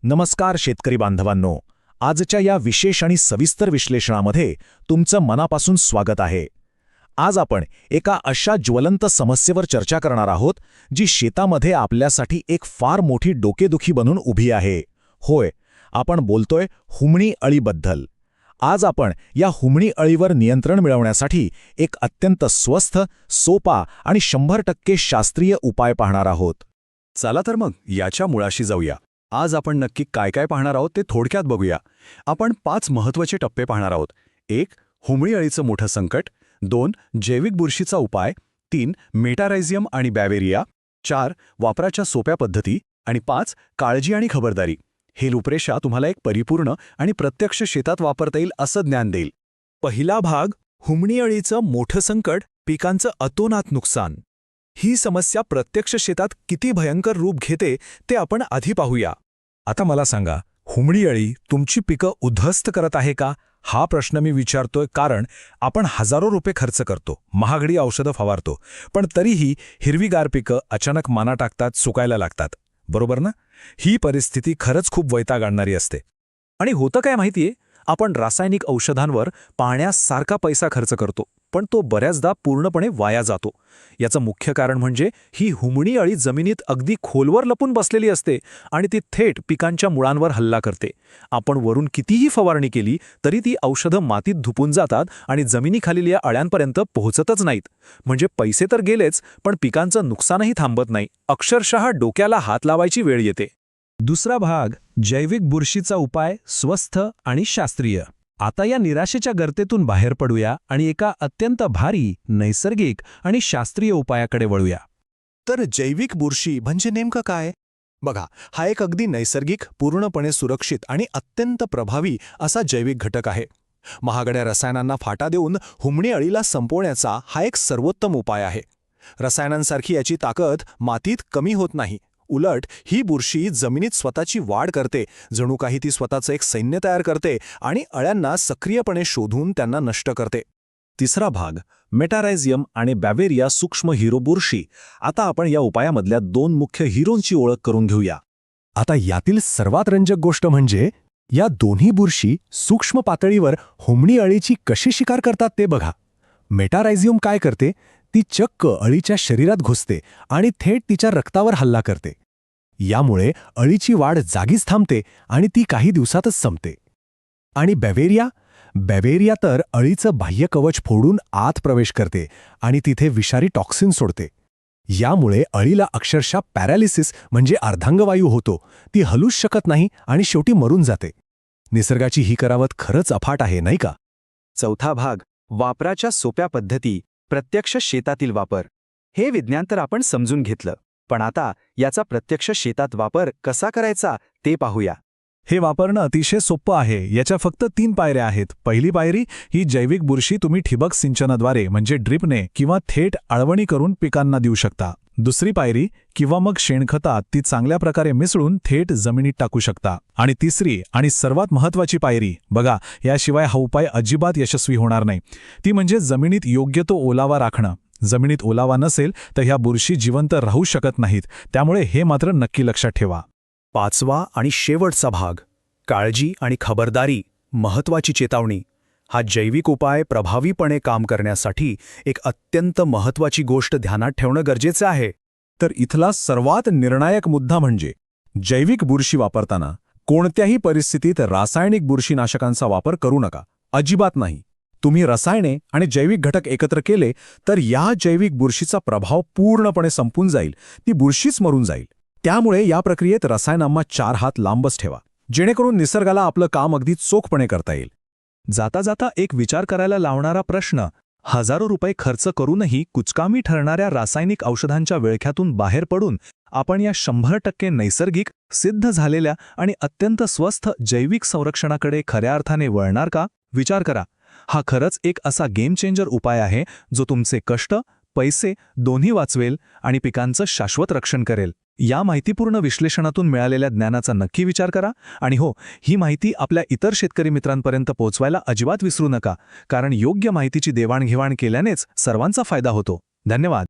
नमस्कार शेतकरी बांधवांनो, आजच्या या विशेष आणि सविस्तर विश्लेषणामध्ये तुमचं मनापासून स्वागत आहे. आज आपण एका अशा ज्वलंत समस्येवर चर्चा करणार आहोत जी शेतामध्ये आपल्यासाठी एक फार मोठी डोकेदुखी बनून उभी आहे. होय, आपण बोलतोय हुमणी अळीबद्दल. आज आपण या हुमणी अळीवर नियंत्रण मिळवण्यासाठी एक अत्यंत स्वस्थ, सोपा आणि 100% शास्त्रीय उपाय पाहणार आहोत. चला तर मग याच्या मुळाशी जाऊया. आज आपण नक्की काय काय पाहणार आहोत ते थोडक्यात बघूया. आपण 5 महत्त्वाचे टप्पे पाहणार आहोत. 1. हुमणी अळीचं मोठं संकट. 2. जैविक बुरशीचा उपाय. 3. मेटारायझियम आणि बॅवेरिया. 4. वापराच्या सोप्या पद्धती. आणि 5. काळजी आणि खबरदारी. हे रूपरेषा तुम्हाला एक परिपूर्ण आणि प्रत्यक्ष शेतात वापरता येईल असं ज्ञान देईल. पहिला भाग, हुमणी अळीचं मोठं संकट, पिकांचं अतोनात नुकसान. ही समस्या प्रत्यक्ष शेतात किती भयंकर रूप घेते ते आपण आधी पाहूया. आता मला सांगा, हुमणी अळी तुमची पिकं उद्ध्वस्त करत आहे का? हा प्रश्न मी विचारतोय कारण आपण हजारो रुपये खर्च करतो, महागडी औषधं फवारतो, पण तरीही हिरवीगार पिकं अचानक माना टाकतात, सुकायला लागतात. बरोबर ना? ही परिस्थिती खरंच खूप वैताग आणणारी असते. आणि होतं काय माहितीये, आपण रासायनिक औषधांवर पाण्यासारखा पैसा खर्च करतो, पण तो बऱ्याचदा पूर्णपणे वाया जातो. याचं मुख्य कारण म्हणजे ही हुमणी अळी जमिनीत अगदी खोलवर लपून बसलेली असते आणि ती थेट पिकांच्या मुळांवर हल्ला करते. आपण वरून कितीही फवारणी केली तरी ती औषधं मातीत धुपून जातात आणि जमिनीखालील या अळ्यांपर्यंत पोहोचतच नाहीत. म्हणजे पैसे तर गेलेच, पण पिकांचं नुकसानही थांबत नाही. अक्षरशः डोक्याला हात लावायची वेळ येते. दुसरा भाग, जैविक बुरशीचा उपाय, स्वस्थ आणि शास्त्रीय. आता या निराशेच्या गर्तेतून बाहेर पडूया आणि एका अत्यंत भारी, नैसर्गिक आणि शास्त्रीय उपायाकडे वळूया. तर जैविक बुरशी म्हणजे नेमकं काय? बघा, हा एक अगदी नैसर्गिक, पूर्णपणे सुरक्षित आणि अत्यंत प्रभावी असा जैविक घटक आहे. महागड्या रसायनांना फाटा देऊन हुमणी अळीला संपवण्याचा हा एक सर्वोत्तम उपाय आहे. रसायनांसारखी याची ताकद मातीत कमी होत नाही. उलट ही बुरशी जमिनीत स्वतःची वाढ करते, जणू काही ती स्वतःचं एक सैन्य तयार करते आणि अळ्यांना सक्रियपणे शोधून त्यांना नष्ट करते. तिसरा भाग, मेटारायझियम आणि बॅवेरिया सूक्ष्म हिरो बुरशी. आता आपण या उपायामधल्या 2 मुख्य हिरोंची ओळख करून घेऊया. आता यातील सर्वात रंजक गोष्ट म्हणजे या दोन्ही बुरशी सूक्ष्म पातळीवर हुमणी अळीची कशी शिकार करतात ते बघा. मेटारायझियम काय करते? ती चक्क अळीच्या शरीरात घुसते आणि थेट तिच्या रक्तावर हल्ला करते. यामुळे अळीची वाढ जागीच थांबते आणि ती काही दिवसातच संपते. आणि बॅवेरिया तर अळीचं बाह्य कवच फोडून आत प्रवेश करते आणि तिथे विषारी टॉक्सिन सोडते. यामुळे अळीला अक्षरशः पॅरालिसिस म्हणजे अर्धांगवायू होतो. ती हलूच शकत नाही आणि शेवटी मरून जाते. निसर्गाची ही करावत खरंच अफाट आहे, नाही का? चौथा भाग, वापराच्या सोप्या पद्धती, प्रत्यक्ष शेतातील वापर. हे विज्ञान तर आपण समजून घेतलं, पण आता याचा प्रत्यक्ष शेतात वापर कसा करायचा ते पाहूया. हे वापरणं अतिशय सोपं आहे. याच्या फक्त 3 पायऱ्या आहेत. पहिली पायरी, ही जैविक बुरशी तुम्ही ठिबक सिंचनाद्वारे म्हणजे ड्रिपने किंवा थेट आळवणी करून पिकांना देऊ शकता. दुसरी पायरी, किंवा मग शेणखतात ती चांगल्या प्रकारे मिसळून थेट जमिनीत टाकू शकता. आणि तिसरी आणि सर्वात महत्त्वाची पायरी, बघा, याशिवाय हा उपाय अजिबात यशस्वी होणार नाही, ती म्हणजे जमिनीत योग्य तो ओलावा राखणं. जमिनीत ओलावा नसेल तर ह्या बुरशी जिवंत राहू शकत नाहीत. त्यामुळे हे मात्र नक्की लक्षात ठेवा. 5वा आणि शेवटचा भाग, काळजी आणि खबरदारी, महत्त्वाची चेतावणी. हा जैविक उपाय प्रभावीपणे काम करण्यासाठी एक अत्यंत महत्त्वाची गोष्ट ध्यानात ठेवणं गरजेचं आहे. तर इथला सर्वात निर्णायक मुद्दा म्हणजे जैविक बुरशी वापरताना कोणत्याही परिस्थितीत रासायनिक बुरशीनाशकांचा वापर करू नका. अजिबात नाही. तुम्ही रसायने आणि जैविक घटक एकत्र केले तर या जैविक बुरशीचा प्रभाव पूर्णपणे संपून जाईल. ती बुरशीच मरून जाईल. त्यामुळे या प्रक्रियेत रसायनांना 4 हात लांबच ठेवा, जेणेकरून निसर्गाला आपलं काम अगदी चोखपणे करता येईल. जाता जाता एक विचार करायला लावणारा प्रश्न, हजारो रुपये खर्च करूनही कुचकामी ठरणाऱ्या रासायनिक औषधांच्या विळख्यातून बाहेर पडून आपण या 100% नैसर्गिक, सिद्ध झालेल्या आणि अत्यंत स्वस्थ जैविक संरक्षणाकडे खऱ्या अर्थाने वळणार का? विचार करा. हा खरंच एक असा गेम चेंजर उपाय आहे जो तुमचे कष्ट, पैसे दोन्ही वाचवेल आणि पिकांचं शाश्वत रक्षण करेल. या माहितीपूर्ण विश्लेषणातून मिळालेल्या ज्ञानाचा नक्की विचार करा आणि हो, ही माहिती आपल्या इतर शेतकरी मित्रांपर्यंत पोहोचवायला अजिबात विसरू नका, कारण योग्य माहितीची देवाणघेवाण केल्यानेच सर्वांचा फायदा होतो. धन्यवाद.